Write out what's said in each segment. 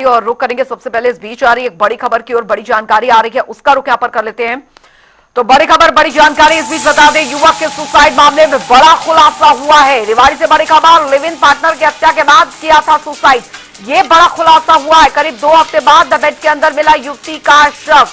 और रुक करेंगे। सबसे पहले इस बीच आ रही एक बड़ी खबर की और बड़ी जानकारी आ रही है, उसका रुख यहाँ पर कर लेते हैं। तो बड़ी खबर, बड़ी जानकारी इस बीच बता दें, युवक के सुसाइड मामले में बड़ा खुलासा हुआ है। रेवाड़ी से बड़ी खबर, लिव इन पार्टनर की हत्या के बाद किया था सुसाइड, ये बड़ा खुलासा हुआ है। करीब 2 हफ्ते बाद बेड के अंदर मिला युवती का शव,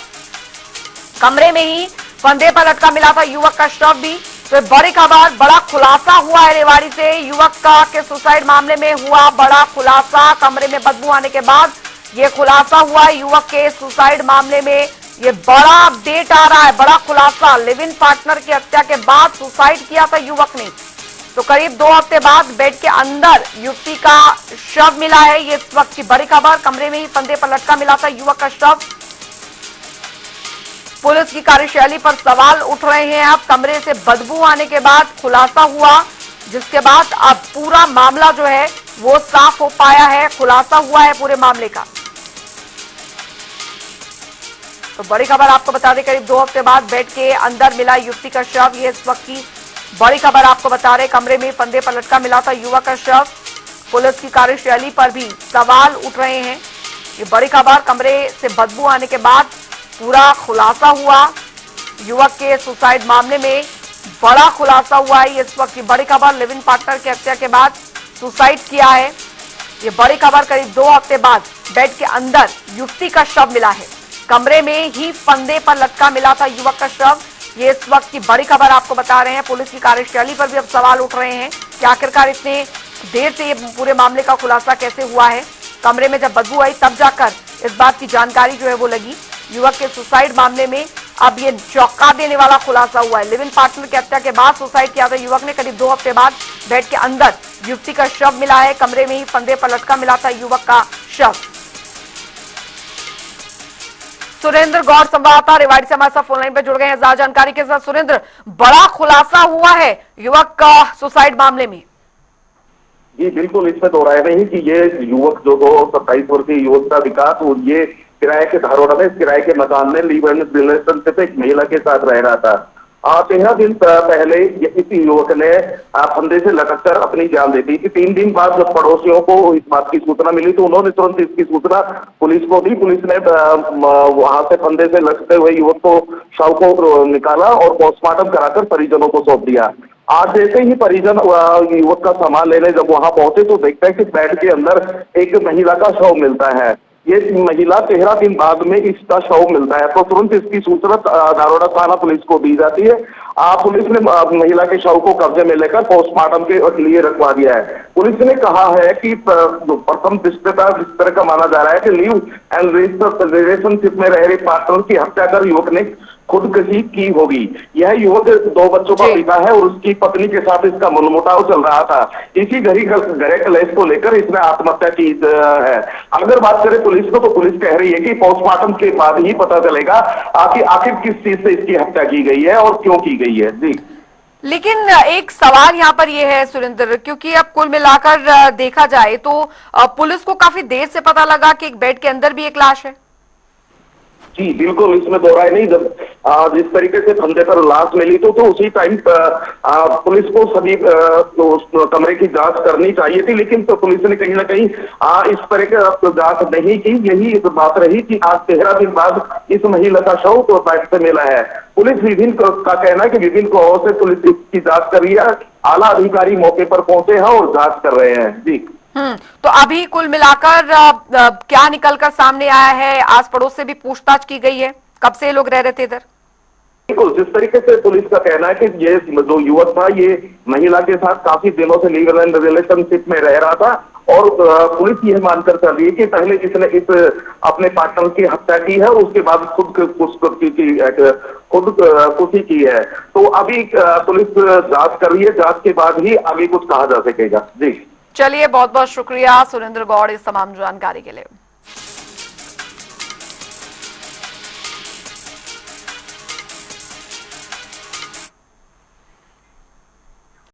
कमरे में ही फंदे पर लटका मिला था युवक का शव भी। तो बड़ी खबर, बड़ा खुलासा हुआ है रेवाड़ी से, युवक का के सुसाइड मामले में हुआ बड़ा खुलासा। कमरे में बदबू आने के बाद यह खुलासा हुआ है युवक के सुसाइड मामले में। ये बड़ा अपडेट आ रहा है, बड़ा खुलासा। लिव इन पार्टनर की हत्या के बाद सुसाइड किया था युवक ने, तो करीब 2 हफ्ते बाद बेड के अंदर युवती का शव मिला है। ये इस वक्त की बड़ी खबर, कमरे में ही फंदे पर लटका मिला था युवक का शव। पुलिस की कार्यशैली पर सवाल उठ रहे हैं। अब कमरे से बदबू आने के बाद खुलासा हुआ, जिसके बाद अब पूरा मामला जो है वो साफ हो पाया है, खुलासा हुआ है पूरे मामले का। तो बड़ी खबर आपको बता दें, करीब 2 हफ्ते बाद बेड के अंदर मिला युवती का शव। ये इस वक्त की बड़ी खबर आपको बता रहे, कमरे में फंदे पर लटका मिला था युवक का शव। पुलिस की कार्यशैली पर भी सवाल उठ रहे हैं। ये बड़ी खबर, कमरे से बदबू आने के बाद पूरा खुलासा हुआ युवक के सुसाइड मामले में, बड़ा खुलासा हुआ है। इस वक्त की बड़ी खबर, लिव इन पार्टनर की हत्या के बाद सुसाइड किया है। ये बड़ी खबर, करीब 2 हफ्ते बाद बेड के अंदर युवती का शव मिला है, कमरे में ही फंदे पर लटका मिला था युवक का शव। ये इस वक्त की बड़ी खबर आपको बता रहे हैं। पुलिस की कार्यशैली पर भी अब सवाल उठ रहे हैं कि आखिरकार इतने देर से ये पूरे मामले का खुलासा कैसे हुआ है। कमरे में जब बदबू आई तब जाकर इस बात की जानकारी जो है वो लगी। युवक के सुसाइड मामले में अब ये चौंका देने वाला खुलासा हुआ है। लिव इन पार्टनर की हत्या के बाद सुसाइड किया था युवक ने, करीब 2 हफ्ते बाद बेड के अंदर युवती का शव मिला है, कमरे में ही फंदे पर लटका मिला था युवक का शव। सुरेंद्र गौड़ संवाददाता रेवाड़ी से हमारे साथ फोनलाइन पर जुड़ गए हैं ज्यादा जानकारी के साथ। सुरेंद्र, बड़ा खुलासा हुआ है युवक का सुसाइड मामले में। जी बिल्कुल, इसमें दो राय नहीं कि ये युवक जो 27 वर्षीय युवक का विकास, ये किराए के धारोड़ा में, किराए के मकान में लीव इन रिलेशनशिप एक महिला के साथ रह रहा था। 13 दिन पहले इस युवक ने फंदे से लटककर अपनी जान दे दी थी। 3 दिन बाद जब पड़ोसियों को इस बात की सूचना मिली तो उन्होंने तुरंत इसकी सूचना पुलिस को दी। पुलिस ने वहां से फंदे से लटकते हुए युवक को, शव को निकाला और पोस्टमार्टम कराकर परिजनों को सौंप दिया। आज जैसे ही परिजन युवक का सामान लेने जब वहां पहुंचे तो देखते हैं कि बेड के अंदर एक महिला का शव मिलता है। ये महिला 13 दिन बाद में इसका शव मिलता है, तो तुरंत इसकी सूचना दारोड़ा थाना पुलिस को दी जाती है। पुलिस ने महिला के शव को कब्जे में लेकर पोस्टमार्टम के लिए रखवा दिया है। पुलिस ने कहा है कि प्रथम दृष्टया जिस तरह का माना जा रहा है कि लीव एंड रिलेशनशिप में रह रहे पार्टनर की हत्या कर युवक ने खुदकुशी की होगी। यह युवक 2 बच्चों का पिता है और उसकी पत्नी के साथ इसका मनमुटाव चल रहा था। इसी घरे कलेश को लेकर इसने आत्महत्या की है। अगर बात करें पुलिस को, तो पुलिस कह रही है कि पोस्टमार्टम के बाद ही पता चलेगा कि आखिर किस चीज से इसकी हत्या की गई है और क्यों की गई है। जी, लेकिन एक सवाल यहाँ पर यह है सुरेंद्र, क्योंकि अब कुल मिलाकर देखा जाए तो पुलिस को काफी देर से पता लगा कि एक बेड के अंदर भी एक लाश है। जी बिल्कुल, इसमें दो राय नहीं। जब जिस तरीके से फंदे पर लाश मिली तो उसी टाइम पुलिस को सभी तो कमरे की जांच करनी चाहिए थी, लेकिन तो पुलिस ने कहीं ना कहीं इस तरह की जांच नहीं की। यही बात रही कि आज 13 दिन बाद इस महिला का शव तो बेड से मिला है। पुलिस विभिन्न का कहना है कि विभिन्न कोणों से पुलिस इसकी जांच कर रही है। आला अधिकारी मौके पर पहुंचे हैं और जांच कर रहे हैं। जी, तो अभी कुल मिलाकर क्या निकलकर सामने आया है? आस पड़ोस से भी पूछताछ की गई है, कब से लोग रह रहे थे इधर? बिल्कुल, जिस तरीके से पुलिस का कहना है कि ये जो युवक था ये महिला के साथ काफी दिनों से लीव इन रिलेशनशिप में रह रहा था और पुलिस यह मानकर चल रही है कि पहले जिसने इस अपने पार्टनर की हत्या की है उसके बाद खुदकुशी की है। तो अभी पुलिस जांच कर रही है, जांच के बाद ही आगे कुछ कहा जा सकेगा। जी, चलिए, बहुत बहुत शुक्रिया सुरेंद्र गौड़ इस तमाम जानकारी के लिए।